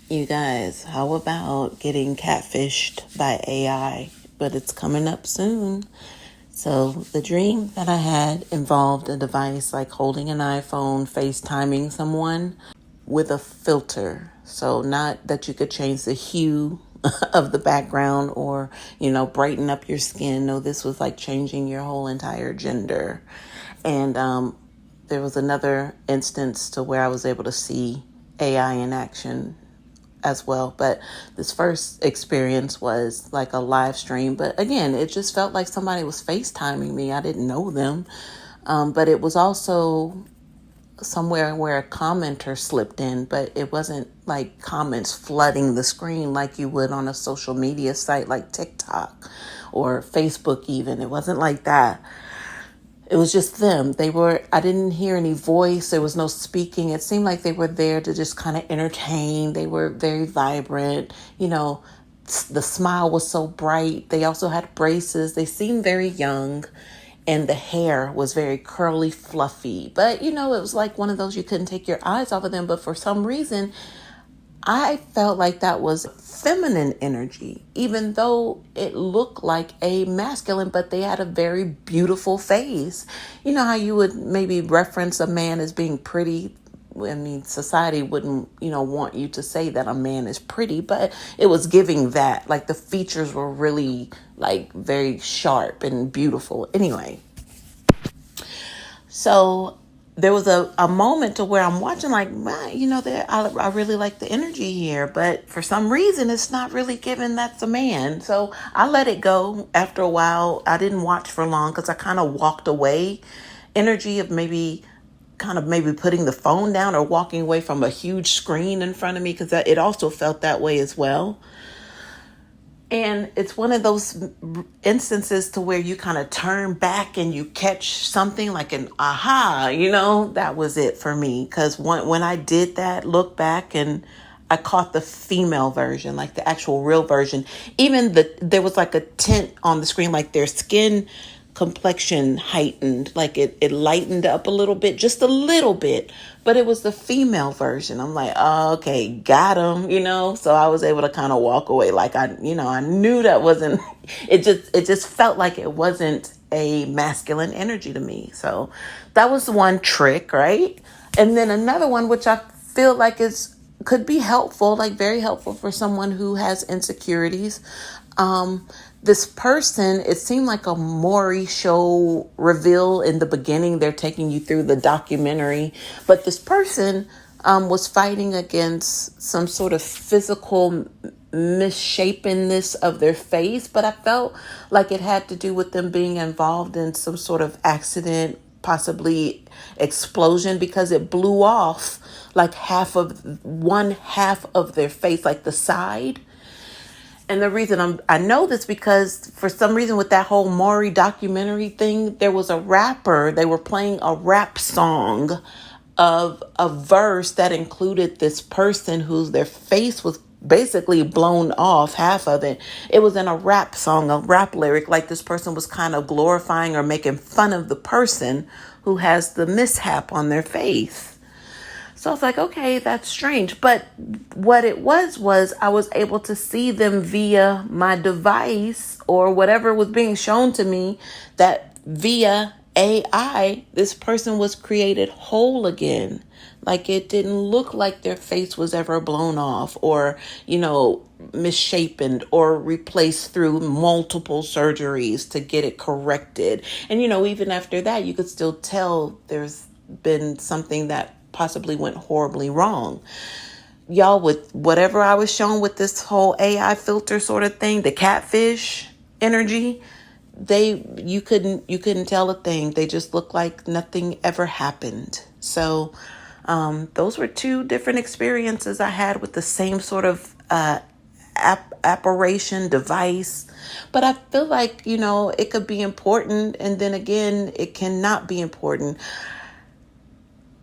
You guys, how about getting catfished by AI? But it's coming up soon. So the dream that I had involved a device like holding an iPhone, FaceTiming someone with a filter. So not that you could change the hue of the background or, brighten up your skin. No, this was like changing your whole entire gender. And there was another instance to where I was able to see AI in action as well. But this first experience was like a live stream. But again, it just felt like somebody was FaceTiming me. I didn't know them. But it was also somewhere where a commenter slipped in, but it wasn't like comments flooding the screen like you would on a social media site like TikTok or Facebook even. It wasn't like that. It was just them. I didn't hear any voice. There was no speaking. It seemed like they were there to just kind of entertain. They were very vibrant. The smile was so bright. They also had braces. They seemed very young. And the hair was very curly, fluffy. But, it was like one of those you couldn't take your eyes off of them. But for some reason, I felt like that was feminine energy, even though it looked like a masculine, but they had a very beautiful face. You know how you would maybe reference a man as being pretty? I mean, society wouldn't, want you to say that a man is pretty, but it was giving that. Like the features were really like very sharp and beautiful. Anyway, so there was a moment to where I'm watching like, man, I really like the energy here, but for some reason it's not really giving that's a man. So I let it go after a while. I didn't watch for long because I kind of walked away. Energy of maybe putting the phone down or walking away from a huge screen in front of me, because it also felt that way as well. And it's one of those instances to where you kind of turn back and you catch something like an aha, that was it for me. Because when I did that, look back and I caught the female version, like the actual real version. Even there was like a tint on the screen, like their skin complexion heightened, like it lightened up a little bit, just a little bit, but it was the female version. I'm like, oh, okay, got him, so I was able to kind of walk away. Like I knew that wasn't, it just felt like it wasn't a masculine energy to me. So that was one trick, right? And then another one, which I feel like could be helpful, like very helpful for someone who has insecurities. This person, it seemed like a Maury show reveal in the beginning. They're taking you through the documentary, but this person was fighting against some sort of physical misshapenness of their face, but I felt like it had to do with them being involved in some sort of accident, possibly explosion, because it blew off like one half of their face, like the side. And the reason I know this because for some reason with that whole Maury documentary thing, there was a rapper. They were playing a rap song of a verse that included this person their face was basically blown off, half of it. It was in a rap song, a rap lyric, like this person was kind of glorifying or making fun of the person who has the mishap on their face. So I was like, okay, that's strange. But what it was I was able to see them via my device or whatever was being shown to me, that via AI, this person was created whole again. Like it didn't look like their face was ever blown off or, misshapen or replaced through multiple surgeries to get it corrected. And, even after that, you could still tell there's been something that possibly went horribly wrong. Y'all, with whatever I was shown with this whole AI filter sort of thing, the catfish energy, you couldn't tell a thing. They just looked like nothing ever happened. So those were two different experiences I had with the same sort of apparition device. But I feel like, it could be important, and then again, it cannot be important.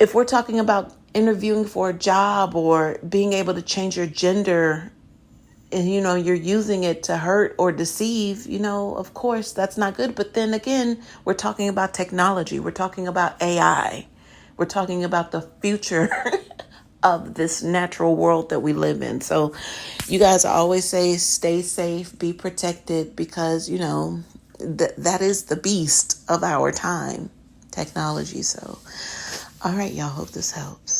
If we're talking about interviewing for a job or being able to change your gender and, you're using it to hurt or deceive, of course, that's not good. But then again, we're talking about technology. We're talking about AI. We're talking about the future of this natural world that we live in. So you guys always say stay safe, be protected, because that is the beast of our time, technology. So all right, y'all, hope this helps.